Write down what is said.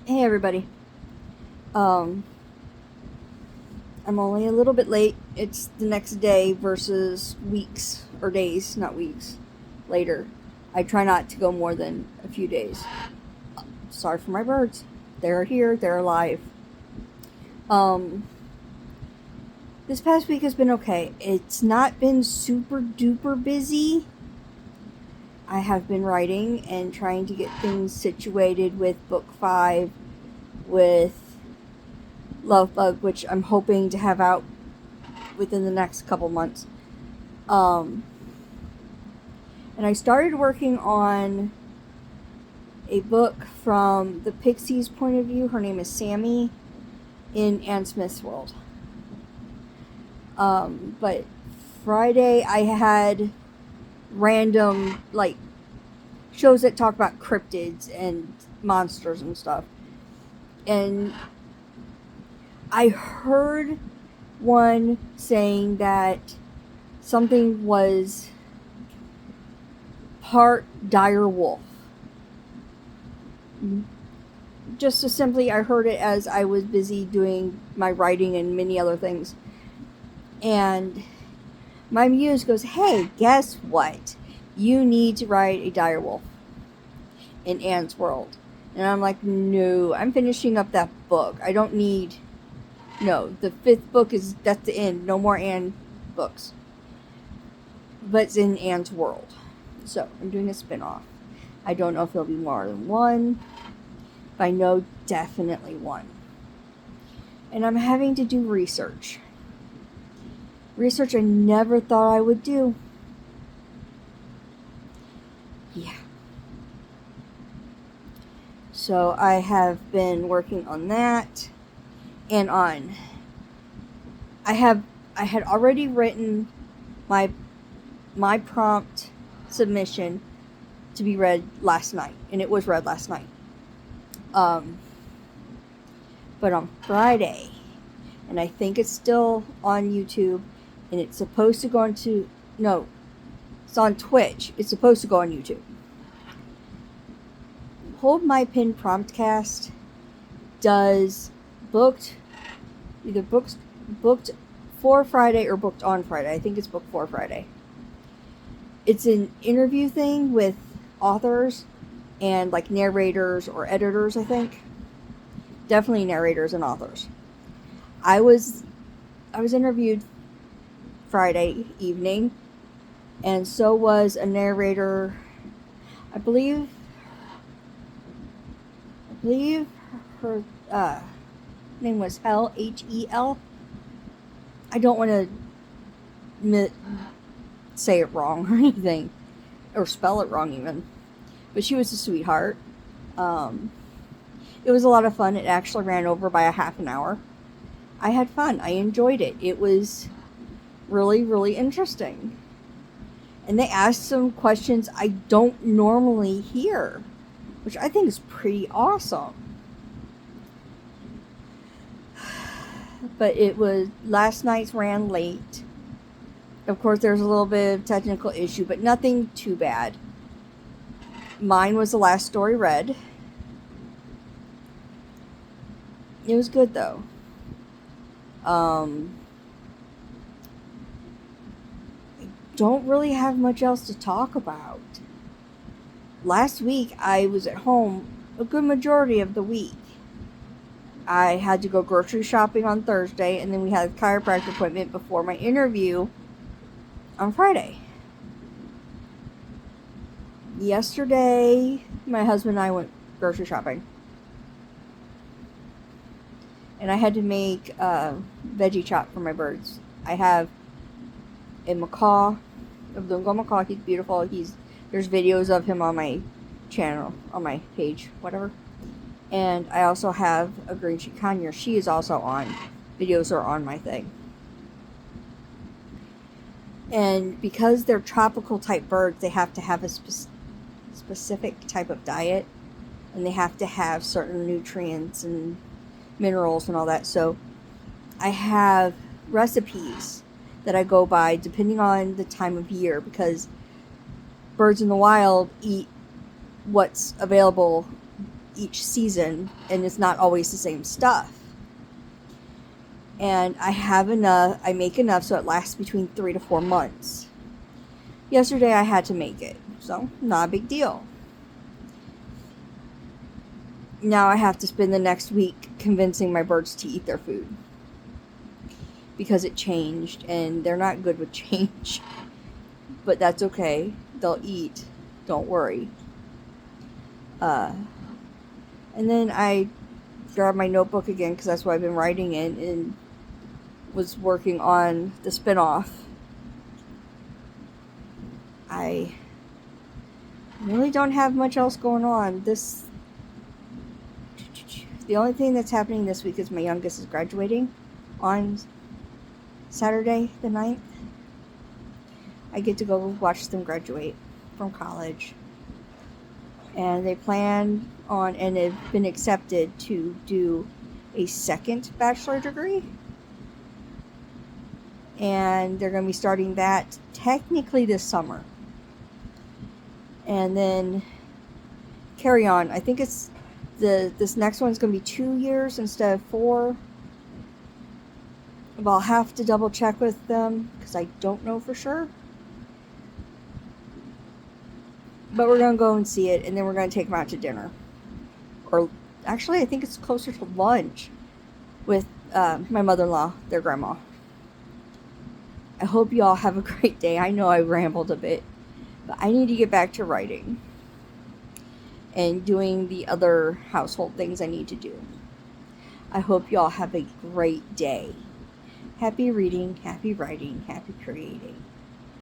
Hey everybody. Um, I'm only a little bit late. It's the next day versus weeks or days, not weeks, later. I try not to go more than a few days. Sorry for my birds. They're here, they're alive. Um, this past week has been okay. It's not been super duper busy. I have been writing and trying to get things situated with book 5, with Love Bug, which I'm hoping to have out within the next couple months. And I started working on a book from the Pixie's point of view. Her name is Sammy in Anne Smith's world. But Friday I had random shows that talk about cryptids and monsters and stuff. And I heard one saying that something was part dire wolf. Just so simply, I heard it as I was busy doing my writing and many other things. And my muse goes, hey, guess what? You need to write a dire wolf in Anne's world. And I'm like, no, I'm finishing up that book. I don't need... No, the 5th book that's the end. No more Anne books. But it's in Anne's world. So, I'm doing a spin-off. I don't know if there'll be more than one. But I know definitely one. And I'm having to do research. Research I never thought I would do. Yeah. So I have been working on that. And on... I had already written my prompt submission to be read last night. And it was read last night. But on Friday, and I think it's still on YouTube, and it's supposed to go onto... No, it's on Twitch. It's supposed to go on YouTube. Hold My Pen Promptcast does either booked for Friday or booked on Friday. I think it's booked for Friday. It's an interview thing with authors and narrators or editors, I think. Definitely narrators and authors. I was interviewed Friday evening, and so was a narrator. I believe her name was Hel, Hel. I don't want to say it wrong or anything, or spell it wrong even. But she was a sweetheart. It was a lot of fun. It actually ran over by a half an hour. I had fun. I enjoyed it. It was really, really interesting. And they asked some questions I don't normally hear, which I think is pretty awesome. But it was... Last night's ran late. Of course, there's a little bit of technical issue, but nothing too bad. Mine was the last story read. It was good, though. I don't really have much else to talk about. Last week, I was at home a good majority of the week. I had to go grocery shopping on Thursday, and then we had a chiropractor appointment before my interview on Friday. Yesterday, my husband and I went grocery shopping. And I had to make a veggie chop for my birds. I have a macaw, a Lungo macaw. He's beautiful. There's videos of him on my channel, on my page, whatever. And I also have a green cheek conure. She is also on. Videos are on my thing. And because they're tropical type birds, they have to have a specific type of diet. And they have to have certain nutrients and minerals and all that. So I have recipes that I go by depending on the time of year, because birds in the wild eat what's available each season, and it's not always the same stuff. And I make enough so it lasts between 3 to 4 months. Yesterday I had to make it, so not a big deal. Now I have to spend the next week convincing my birds to eat their food, because it changed, and they're not good with change. But that's okay. They'll eat. Don't worry. And then I grabbed my notebook again, because that's what I've been writing in, and was working on the spinoff. I really don't have much else going on. The only thing that's happening this week is my youngest is graduating on Saturday the 9th. I get to go watch them graduate from college. And they plan on, and they've been accepted to do a second bachelor degree. And they're going to be starting that technically this summer. And then carry on. I think it's this next one's going to be 2 years instead of 4. But I'll have to double check with them, because I don't know for sure. But we're going to go and see it, and then we're going to take them out to dinner. Or actually, I think it's closer to lunch with my mother-in-law, their grandma. I hope you all have a great day. I know I rambled a bit, but I need to get back to writing and doing the other household things I need to do. I hope you all have a great day. Happy reading, happy writing, happy creating.